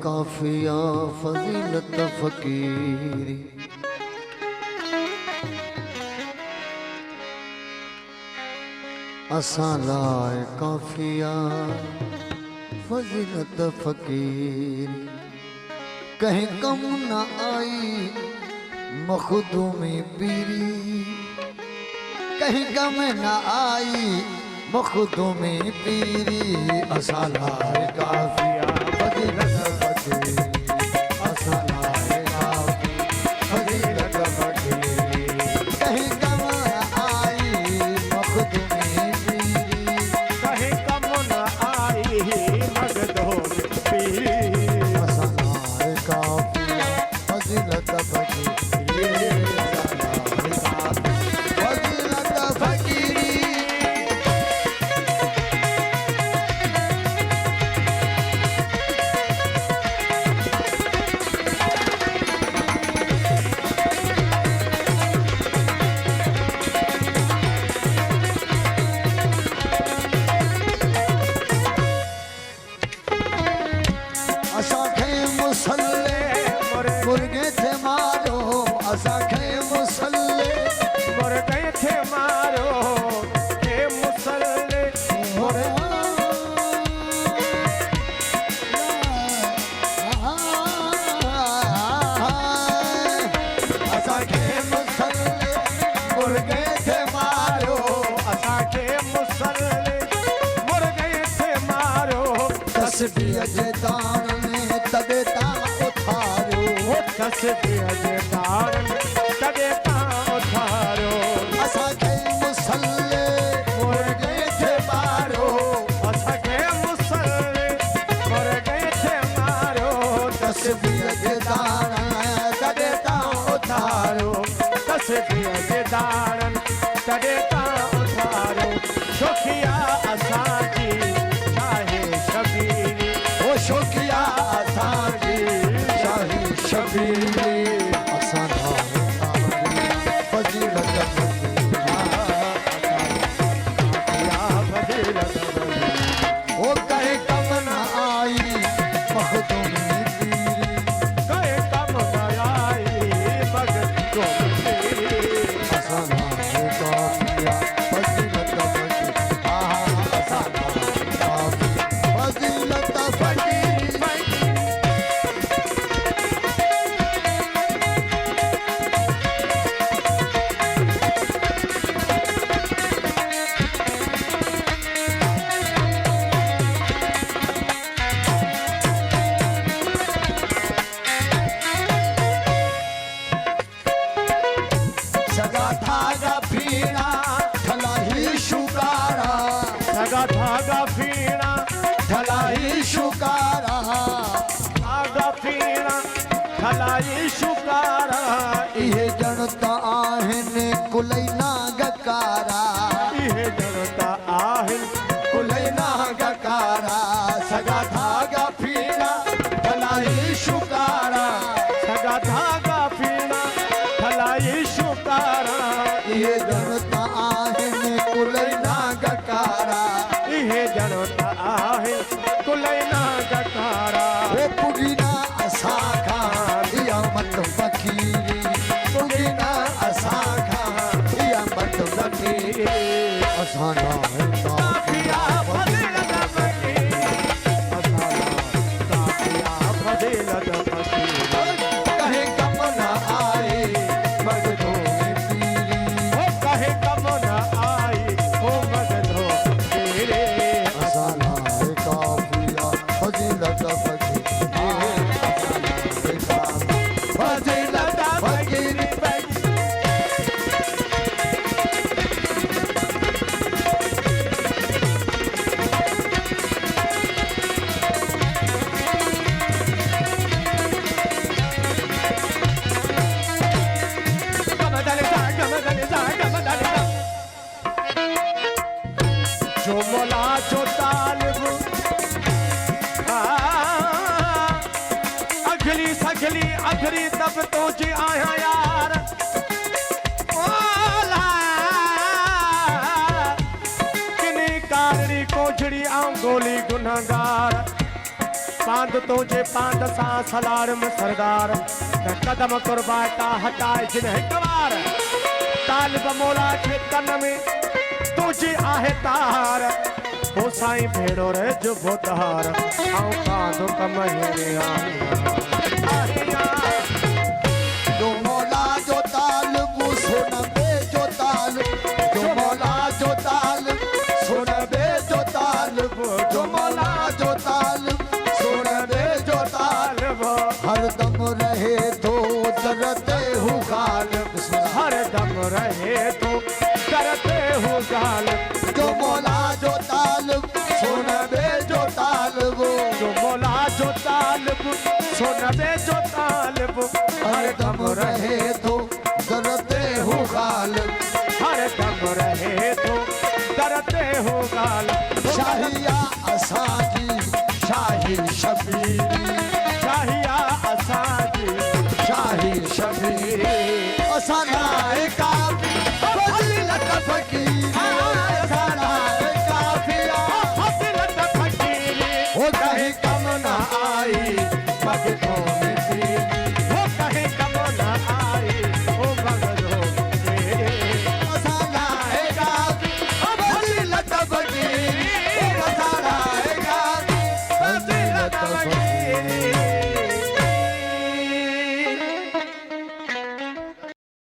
काफिया फजीलत फकीरी। असा लाए काफिया फजीलत फकीरी। कहीं कम न आई मखदूमी पीरी, कहीं कम न आई मखदूमी पीरी। असा लाए काफिया फजीलत फकीरी। असा लाए काफिया फजीलत फकीरी। कहीं कम न आई मखदूमी पीरी, कहीं कम न आई मखदूमी पीरी। असा लाए काफिया फजीलत फकीरी। मुर्गे थे मारो असा खे मुसल्ले, मुर्गे थे मारो के मुसल्ले। असा खे मुसल्ले मुर्गे थे मारो। असा के मुसल्ले मुर्गे थे मारो। तस्बीह जे दान में तदे ता उठारो। तस्बीह जे दान तदे ता उठारो। असा खे मुसल्ले मुर्गे थे मारो। असा के मुसल्ले मुर्गे थे मारो। तस्बीह जे दान तदे ता उठारो। तस्बीह जे दान तदे ता उठारो। शोखिया असांजी शाहे शबीरी। ओ शोखिया असांजी शाही शबीरी। असां फजीलत ओ कहे कम न आई मखदूमी पीरी। कहे कम न आई मखदूमी पीरी। असां काफिया फजीलत फकीरी। असां काफिया फजीलत फकीरी। सगा धागा फीना ठलाही शुकारा। सगा धागा फीना ठलाही शुकारा। धागा फीना ठलाई शुकारा। इहे जणता आहिनि कुलैना गकारा। इहे जणता आहिनि कुलैना गकारा। सगा धागा फीना ठलाही शुकारा। सगा धागा फीना ठलाई शुकारा। इहे जणता आहिनि कुलैना गकारा। इहे जणता आहिनि कुलैना गकारा। वे पुगीना असां खां इहा मत फकीरी। पुगीना असां खां इहा मत फकीरी। असां काफिया फजीलत फकीरी। असां काफिया फजीलत फकीरी। कहे कम न आई मखदूमी पीरी। ओ कहे कम न आई ओ मखदूमी पीरी। असां काफिया फजीलत फकीरी। फजीलत फकीरी। जो मौला जो तालिब अगली सगली अगली तब तो जी आया यार। मौला किनी कारणी कोझड़ी आऊं गोली गुनहगार। पांद तुझे पांद सा सलारम सरदार न कदम कुर्बाता हटाए जिन हिकवार तालिब मौला के कन में तुझी आहे तार हो साईं भेड़ो रे जो बोतार आऊं कांदो कमहिया जो मौला जो तालिब सुन बे जो तालिब जो मौला जो तालिब सुन बे जो तालिब जो मौला जो तालिब सुन बे जो तालिब हर दम रहे तो डरते हूँ गालिब हर दम रहे तो करते हो गालिब जो मौला जो तालिब सुन बे जो तालिब जो मौला जो तालिब सुन बे जो तालिब हर दम रहे तो डरते हूँ गालिब हर दम रहे तो डरते हो गालिब शाहिया असांजी शाही शबीरी